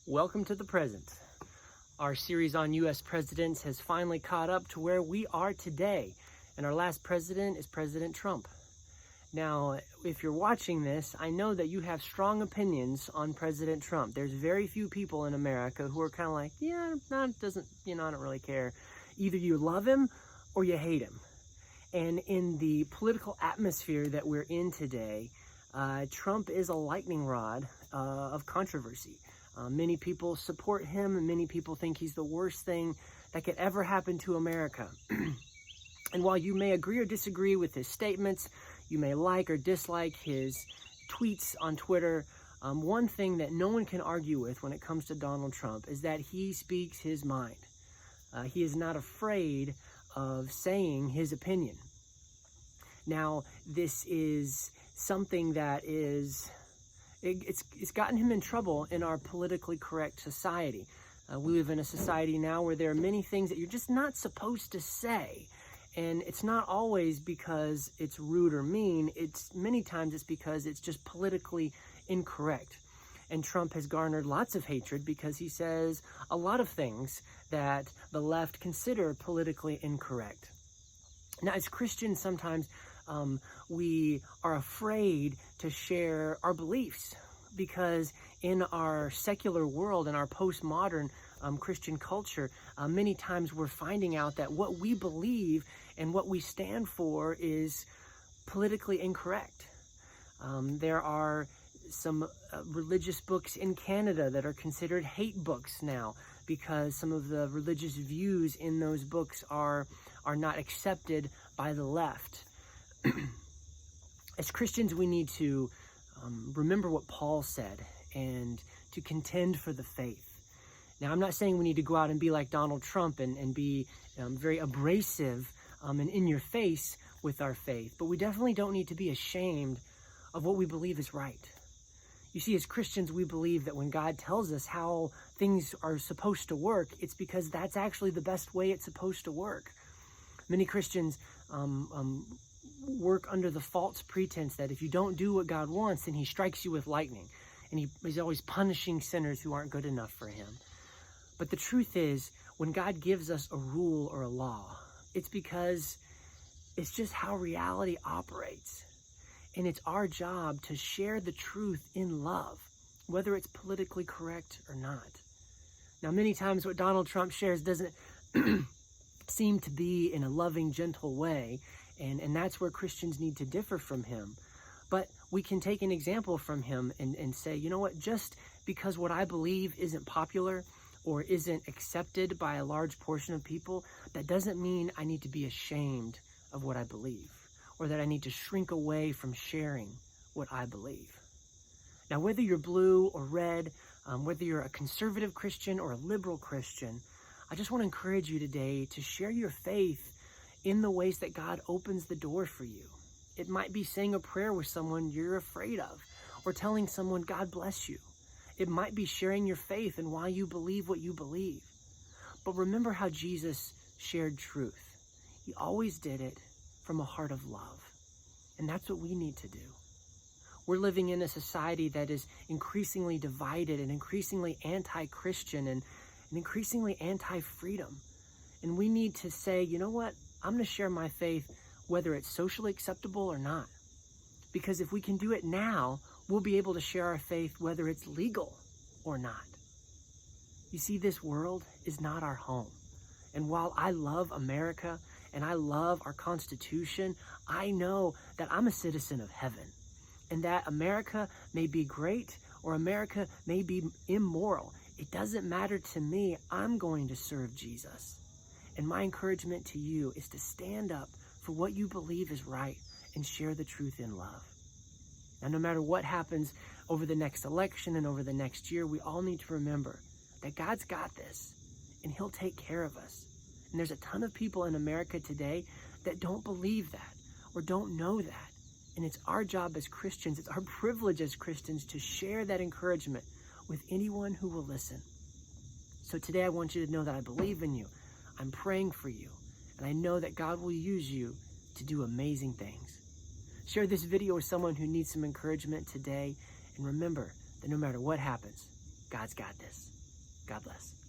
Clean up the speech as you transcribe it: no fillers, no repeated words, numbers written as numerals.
Welcome to the present. Our series on U.S. presidents has finally caught up to where we are today, and our last president is President Trump. Now, if you're watching this, I know that you have strong opinions on President Trump. There's very few people in America who are kind of like, I don't really care. Either you love him or you hate him. And in the political atmosphere that we're in today, Trump is a lightning rod of controversy. Many people support him, and many people think he's the worst thing that could ever happen to America. And while you may agree or disagree with his statements, you may like or dislike his tweets on Twitter, one thing that no one can argue with when it comes to Donald Trump is that he speaks his mind. He is not afraid of saying his opinion. Now, this is something that it's gotten him in trouble in our politically correct society. We live in a society now where there are many things that you're just not supposed to say. And it's not always because it's rude or mean. Many times it's because it's just politically incorrect. And Trump has garnered lots of hatred because he says a lot of things that the left consider politically incorrect. Now, as Christians, sometimes we are afraid to share our beliefs because in our secular world, in our postmodern Christian culture, many times we're finding out that what we believe and what we stand for is politically incorrect. There are some religious books in Canada that are considered hate books now because some of the religious views in those books are not accepted by the left. As Christians, we need to remember what Paul said and to contend for the faith. Now, I'm not saying we need to go out and be like Donald Trump and be very abrasive and in your face with our faith, but we definitely don't need to be ashamed of what we believe is right. You see, as Christians, we believe that when God tells us how things are supposed to work, it's because that's actually the best way it's supposed to work. Many Christians work under the false pretense that if you don't do what God wants, then he strikes you with lightning. And he's always punishing sinners who aren't good enough for him. But the truth is, when God gives us a rule or a law, it's because it's just how reality operates. And it's our job to share the truth in love, whether it's politically correct or not. Now, many times what Donald Trump shares doesn't seem to be in a loving, gentle way, and that's where Christians need to differ from him. But we can take an example from him and say, you know what, just because what I believe isn't popular or isn't accepted by a large portion of people, that doesn't mean I need to be ashamed of what I believe or that I need to shrink away from sharing what I believe. Now, whether you're blue or red, whether you're a conservative Christian or a liberal Christian, I just want to encourage you today to share your faith in the ways that God opens the door for you. It might be saying a prayer with someone you're afraid of, or telling someone, God bless you. It might be sharing your faith and why you believe what you believe. But remember how Jesus shared truth. He always did it from a heart of love. And that's what we need to do. We're living in a society that is increasingly divided and increasingly anti-Christian and increasingly anti-freedom. And we need to say, you know what? I'm going to share my faith whether it's socially acceptable or not. Because if we can do it now, we'll be able to share our faith whether it's legal or not. You see, this world is not our home. And while I love America and I love our Constitution, I know that I'm a citizen of heaven. And that America may be great or America may be immoral. It doesn't matter to me. I'm going to serve Jesus. And my encouragement to you is to stand up for what you believe is right and share the truth in love. Now, no matter what happens over the next election and over the next year, we all need to remember that God's got this and he'll take care of us. And there's a ton of people in America today that don't believe that or don't know that. And it's our job as Christians, it's our privilege as Christians to share that encouragement with anyone who will listen. So today I want you to know that I believe in you. I'm praying for you, and I know that God will use you to do amazing things. Share this video with someone who needs some encouragement today, and remember that no matter what happens, God's got this. God bless.